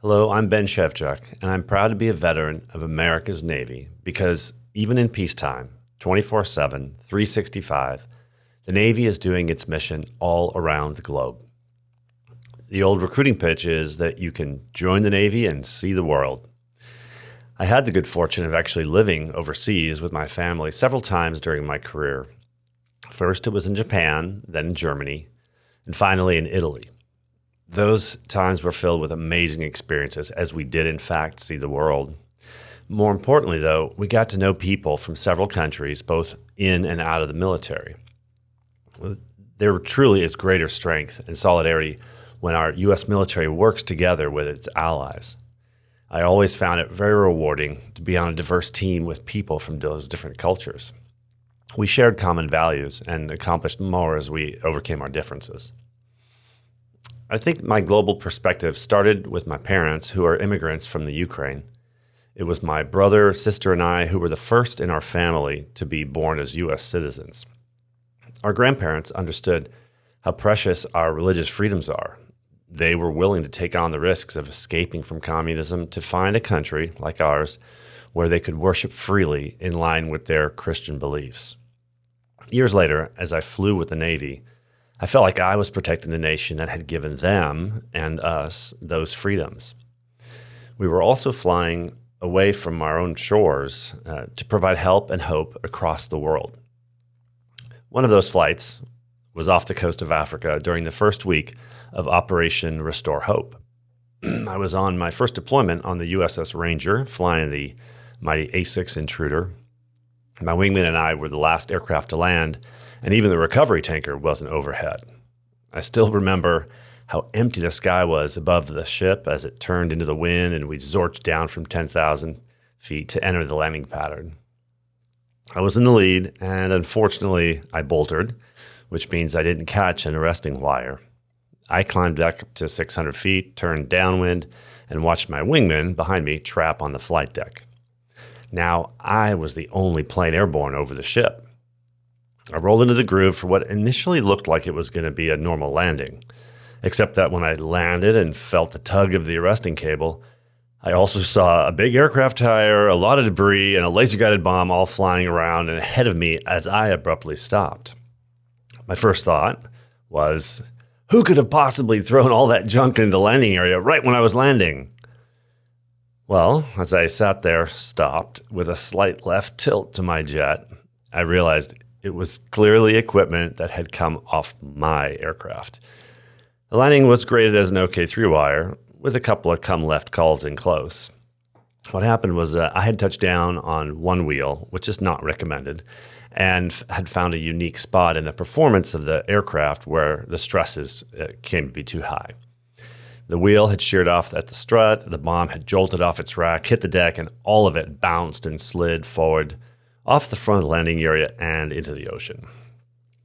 Hello, I'm Ben Shevchuk, and I'm proud to be a veteran of America's Navy because even in peacetime, 24/7, 365, the Navy is doing its mission all around the globe. The old recruiting pitch is that you can join the Navy and see the world. I had the good fortune of actually living overseas with my family several times during my career. First, it was in Japan, then in Germany, and finally in Italy. Those times were filled with amazing experiences as we did, in fact, see the world. More importantly, though, we got to know people from several countries, both in and out of the military. There truly is greater strength and solidarity when our U.S. military works together with its allies. I always found it very rewarding to be on a diverse team with people from those different cultures. We shared common values and accomplished more as we overcame our differences. I think my global perspective started with my parents, who are immigrants from the Ukraine. It was my brother, sister, and I who were the first in our family to be born as U.S. citizens. Our grandparents understood how precious our religious freedoms are. They were willing to take on the risks of escaping from communism to find a country like ours where they could worship freely in line with their Christian beliefs. Years later, as I flew with the Navy, I felt like I was protecting the nation that had given them and us those freedoms. We were also flying away from our own shores to provide help and hope across the world. One of those flights was off the coast of Africa during the first week of Operation Restore Hope. I was on my first deployment on the USS Ranger, flying the mighty A-6 Intruder. My wingman and I were the last aircraft to land, and even the recovery tanker wasn't overhead. I still remember how empty the sky was above the ship as it turned into the wind and we zorked down from 10,000 feet to enter the landing pattern. I was in the lead, and unfortunately, I bolted, which means I didn't catch an arresting wire. I climbed back up to 600 feet, turned downwind, and watched my wingman behind me trap on the flight deck. Now, I was the only plane airborne over the ship. I rolled into the groove for what initially looked like it was going to be a normal landing, except that when I landed and felt the tug of the arresting cable, I also saw a big aircraft tire, a lot of debris, and a laser-guided bomb all flying around and ahead of me as I abruptly stopped. My first thought was, who could have possibly thrown all that junk into the landing area right when I was landing? Well, as I sat there, stopped, with a slight left tilt to my jet, I realized it was clearly equipment that had come off my aircraft. The landing was graded as an OK3 wire, with a couple of come left calls in close. What happened was I had touched down on one wheel, which is not recommended, and had found a unique spot in the performance of the aircraft where the stresses came to be too high. The wheel had sheared off at the strut, the bomb had jolted off its rack, hit the deck, and all of it bounced and slid forward off the front of the landing area and into the ocean.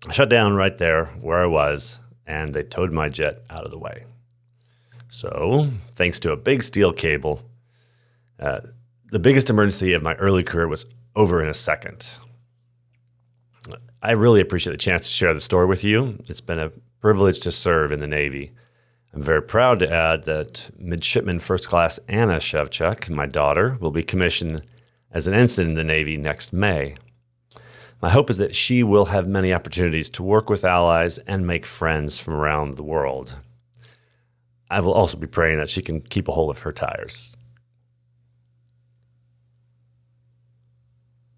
I shut down right there where I was, and they towed my jet out of the way. So, thanks to a big steel cable, the biggest emergency of my early career was over in a second. I really appreciate the chance to share the story with you. It's been a privilege to serve in the Navy. I'm very proud to add that Midshipman First Class Anna Shevchuk, my daughter, will be commissioned as an ensign in the Navy next May. My hope is that she will have many opportunities to work with allies and make friends from around the world. I will also be praying that she can keep a hold of her tires.